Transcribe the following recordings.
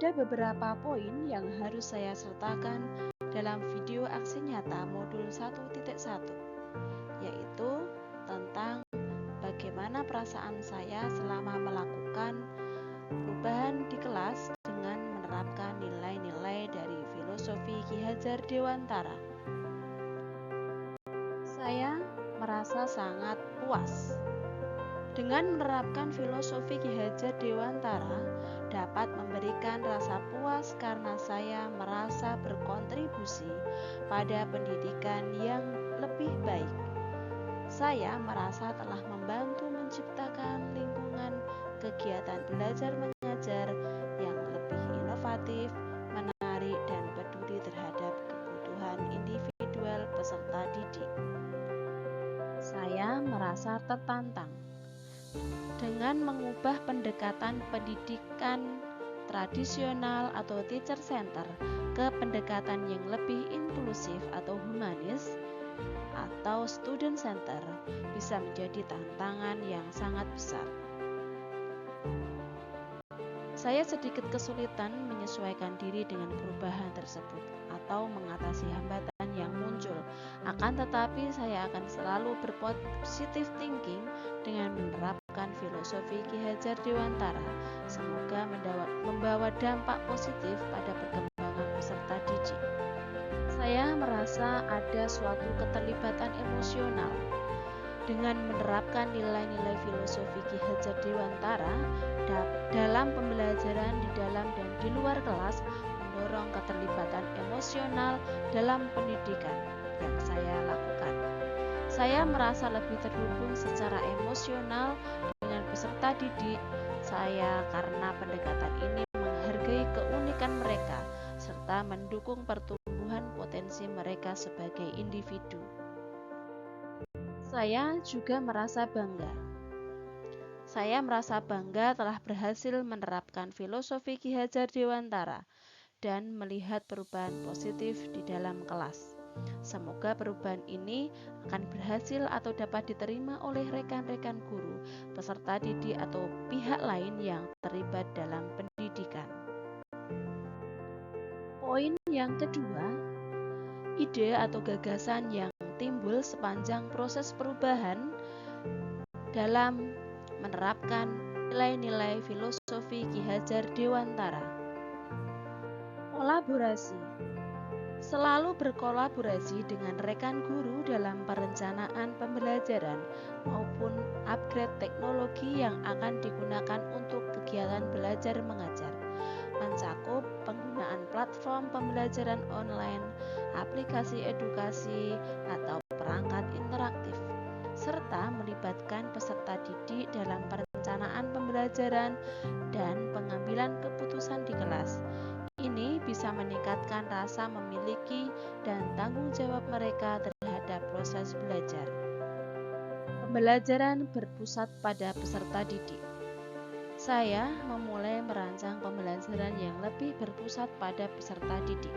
Ada beberapa poin yang harus saya sertakan dalam video aksi nyata modul 1.1, yaitu tentang bagaimana perasaan saya selama melakukan perubahan di kelas dengan menerapkan nilai-nilai dari filosofi Ki Hajar Dewantara. Saya merasa sangat puas. Dengan menerapkan filosofi Ki Hajar Dewantara dapat memberikan rasa puas karena saya merasa berkontribusi pada pendidikan yang lebih baik. Saya merasa telah membantu menciptakan lingkungan kegiatan belajar mengajar yang lebih inovatif, menarik, dan peduli terhadap kebutuhan individual peserta didik. Saya merasa tertantang dengan mengubah pendekatan pendidikan tradisional atau teacher center ke pendekatan yang lebih inklusif atau humanis atau student center bisa menjadi tantangan yang sangat besar. Saya sedikit kesulitan menyesuaikan diri dengan perubahan tersebut atau mengatasi hambatan yang muncul. Akan tetapi saya akan selalu berpositif thinking dengan menerapkan filosofi Ki Hajar Dewantara. Semoga membawa dampak positif pada perkembangan peserta didik. Saya merasa ada suatu keterlibatan emosional. Dengan menerapkan nilai-nilai filosofi Ki Hajar Dewantara dalam pembelajaran di dalam dan di luar kelas mendorong keterlibatan emosional dalam pendidikan yang saya lakukan. Saya merasa lebih terhubung secara emosional dengan peserta didik saya karena pendekatan ini menghargai keunikan mereka serta mendukung pertumbuhan potensi mereka sebagai individu. Saya juga merasa bangga. Saya merasa bangga telah berhasil menerapkan filosofi Ki Hajar Dewantara dan melihat perubahan positif di dalam kelas. Semoga perubahan ini akan berhasil atau dapat diterima oleh rekan-rekan guru, peserta didik atau pihak lain yang terlibat dalam pendidikan. Poin yang kedua, ide atau gagasan yang timbul sepanjang proses perubahan dalam menerapkan nilai-nilai filosofi Ki Hajar Dewantara. Kolaborasi. Selalu berkolaborasi dengan rekan guru dalam perencanaan pembelajaran maupun upgrade teknologi yang akan digunakan untuk kegiatan belajar mengajar. Mencakup penggunaan platform pembelajaran online, aplikasi edukasi, atau perangkat interaktif, serta melibatkan peserta didik dalam perencanaan pembelajaran dan pengambilan keputusan di kelas. Ini bisa meningkatkan rasa memiliki dan tanggung jawab mereka terhadap proses belajar. Pembelajaran berpusat pada peserta didik. Saya memulai merancang pembelajaran yang lebih berpusat pada peserta didik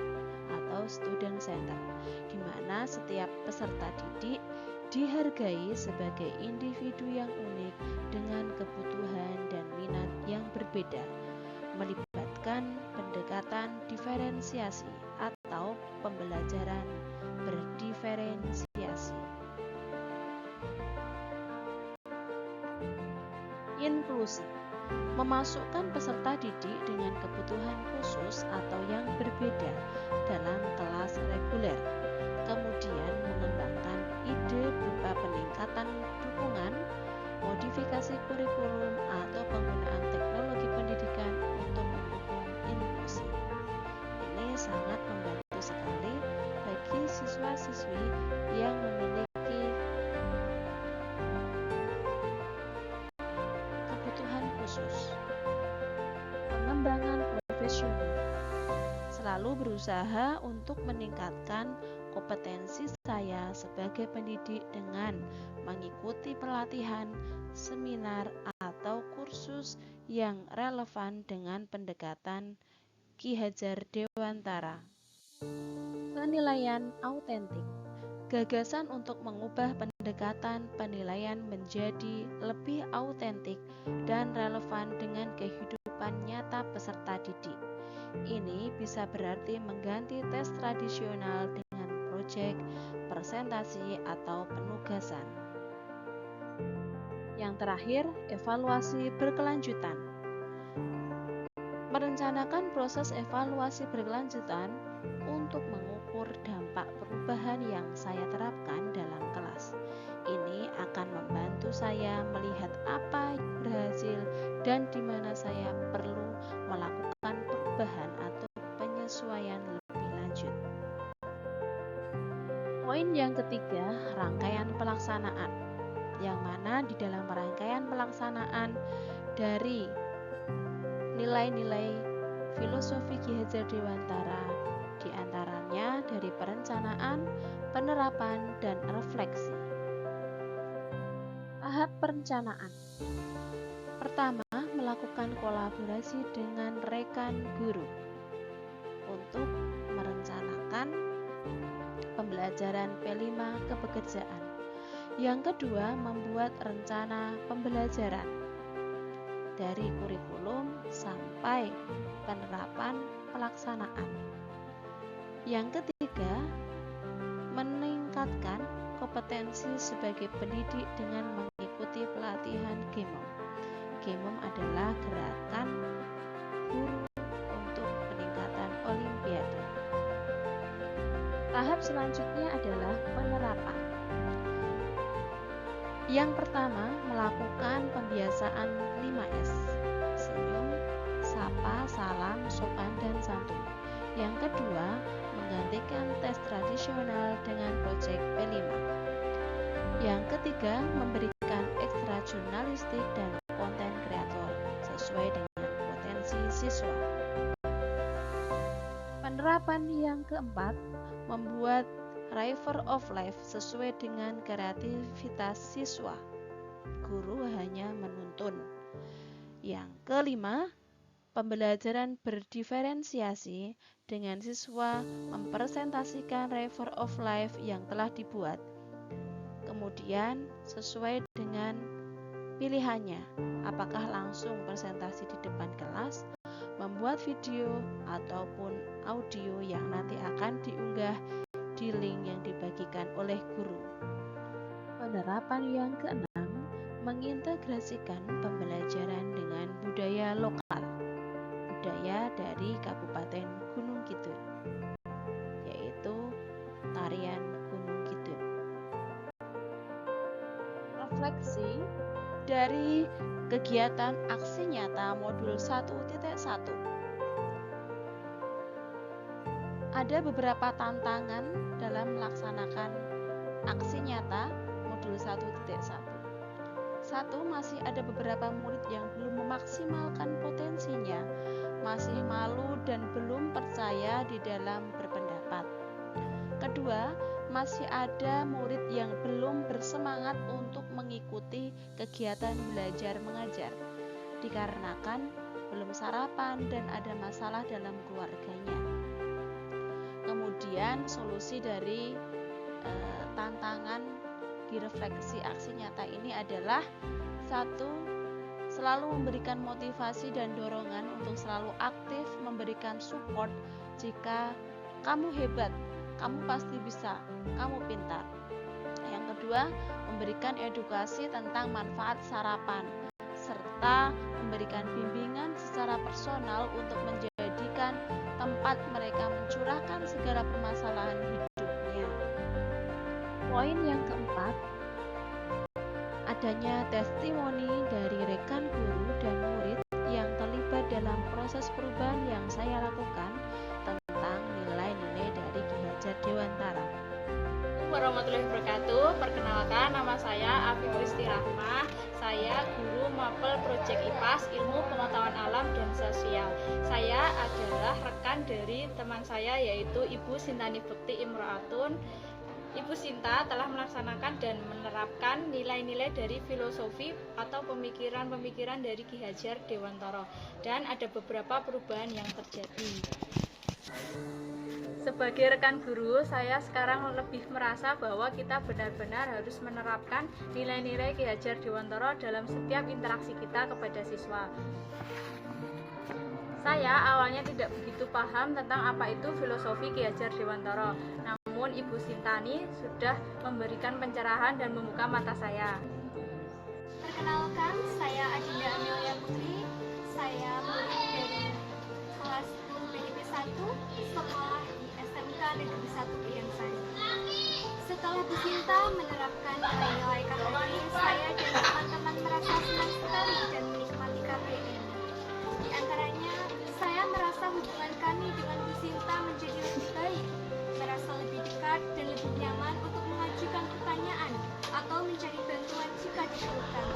atau student center, di mana setiap peserta didik dihargai sebagai individu yang unik dengan kebutuhan dan minat yang berbeda, melibatkan pendekatan diferensiasi atau pembelajaran berdiferensiasi. Inklusi. Memasukkan peserta didik dengan kebutuhan khusus atau yang berbeda dalam kelas reguler, kemudian mengembangkan ide berupa peningkatan dukungan, modifikasi kurikulum, atau penggunaan teknologi pendidikan untuk mendukung inklusi. Ini sangat membantu sekali bagi siswa-siswi yang memiliki khusus. Pengembangan profesional. Selalu berusaha untuk meningkatkan kompetensi saya sebagai pendidik dengan mengikuti pelatihan, seminar, atau kursus yang relevan dengan pendekatan Ki Hajar Dewantara. Penilaian autentik. Gagasan untuk mengubah pendekatan penilaian menjadi lebih autentik dan relevan dengan kehidupan kehidupan nyata peserta didik. Ini bisa berarti mengganti tes tradisional dengan proyek, presentasi, atau penugasan. Yang terakhir, evaluasi berkelanjutan. Merencanakan proses evaluasi berkelanjutan untuk mengukur dampak perubahan yang saya terapkan dalam kelas. Ini akan membantu saya melihat apa yang berhasil dan di mana saya perlu melakukan perubahan atau penyesuaian lebih lanjut. Poin yang ketiga, rangkaian pelaksanaan. Yang mana di dalam rangkaian pelaksanaan dari nilai-nilai filosofi Ki Hajar Dewantara, diantaranya dari perencanaan, penerapan, dan refleksi. Tahap perencanaan. Pertama, melakukan kolaborasi dengan rekan guru untuk merencanakan pembelajaran P5 kepekerjaan. Yang kedua, membuat rencana pembelajaran dari kurikulum sampai penerapan pelaksanaan. Yang ketiga, meningkatkan kompetensi sebagai pendidik dengan mengikuti pelatihan GEMOM. GEMOM adalah gerakan guru untuk peningkatan olimpiade. Tahap selanjutnya adalah penerapan. Yang pertama, melakukan pembiasaan 5S. Senyum, sapa, salam, sopan, dan santun. Yang kedua, menggantikan tes tradisional dengan proyek P5. Yang ketiga, memberikan ekstra jurnalistik dan konten kreator sesuai dengan potensi siswa. Penerapan yang keempat, membuat River of Life sesuai dengan kreativitas siswa. Guru hanya menuntun. Yang kelima, pembelajaran berdiferensiasi dengan siswa mempresentasikan River of Life yang telah dibuat. Kemudian sesuai dengan pilihannya, apakah langsung presentasi di depan kelas, membuat video ataupun audio yang nanti akan diunggah di link yang dibagikan oleh guru. Penerapan yang keenam, mengintegrasikan pembelajaran dengan budaya lokal, budaya dari Kabupaten Gunung Kidul, yaitu tarian Gunung Kidul. Refleksi dari kegiatan aksi nyata modul 1.1. Ada beberapa tantangan dalam melaksanakan aksi nyata modul 1.1. Satu, masih ada beberapa murid yang belum memaksimalkan potensinya, masih malu dan belum percaya di dalam berpendapat. Kedua, masih ada murid yang belum bersemangat untuk mengikuti kegiatan belajar mengajar, dikarenakan belum sarapan dan ada masalah dalam keluarganya. Kemudian solusi dari tantangan di refleksi aksi nyata ini adalah satu, selalu memberikan motivasi dan dorongan untuk selalu aktif memberikan support jika kamu hebat, kamu pasti bisa, kamu pintar. Yang kedua, memberikan edukasi tentang manfaat sarapan serta memberikan bimbingan secara personal untuk menjadikan tempat mereka mencurahkan segala permasalahan hidupnya. Poin yang keempat, adanya testimoni dari rekan guru dan murid yang terlibat dalam proses perubahan yang saya lakukan tentang nilai-nilai dari Ki Hajar Dewantara. Warahmatullahi wabarakatuh. Perkenalkan, nama saya Afifah Istirahmah. Saya guru mapel Project IPAS Ilmu Pengetahuan Alam dan Sosial. Saya adalah rekan dari teman saya yaitu Ibu Sintani Bekti Imro'atun. Ibu Sinta telah melaksanakan dan menerapkan nilai-nilai dari filosofi atau pemikiran-pemikiran dari Ki Hajar Dewantara, dan ada beberapa perubahan yang terjadi. Sebagai rekan guru, saya sekarang lebih merasa bahwa kita benar-benar harus menerapkan nilai-nilai Ki Hajar Dewantara dalam setiap interaksi kita kepada siswa. Saya awalnya tidak begitu paham tentang apa itu filosofi Ki Hajar Dewantara. Namun Ibu Sintani sudah memberikan pencerahan dan membuka mata saya. Perkenalkan, saya Adinda Amelia Putri. Saya murid dari kelas 10 BDP 1 sekolah di SMK Negeri 1 Pilihan Sari. Setelah Bu Sinta menerapkan nilai-nilai KBM, saya dan teman-teman merasa senang sekali dan menikmati KBM. Di antaranya, saya merasa hubungan kami dengan Bu Sinta menjadi lebih baik, merasa lebih dekat dan lebih nyaman untuk mengajukan pertanyaan atau mencari bantuan jika diperlukan.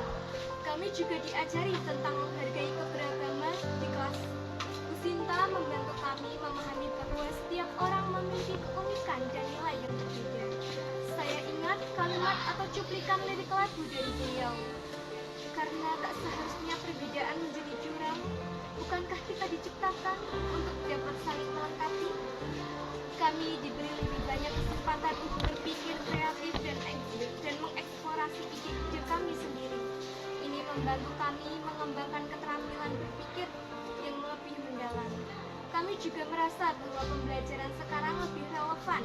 Kami juga diajari tentang menghargai keberagaman di kelas. Bu Sinta membantu kami memahami bahwa setiap orang memiliki keunikan dan nilai yang berbeda. Saya ingat kalimat atau cuplikan lirik lagu dari beliau. Karena tak seharusnya perbedaan menjadi jurang, bukankah kita diciptakan untuk dapat saling melengkapi? Kami diberi lebih banyak kesempatan untuk berpikir kreatif dan mengeksplorasi ide-ide kami sendiri. Ini membantu kami mengembangkan keterampilan berpikir yang lebih mendalam. Kami juga merasa bahwa pembelajaran sekarang lebih relevan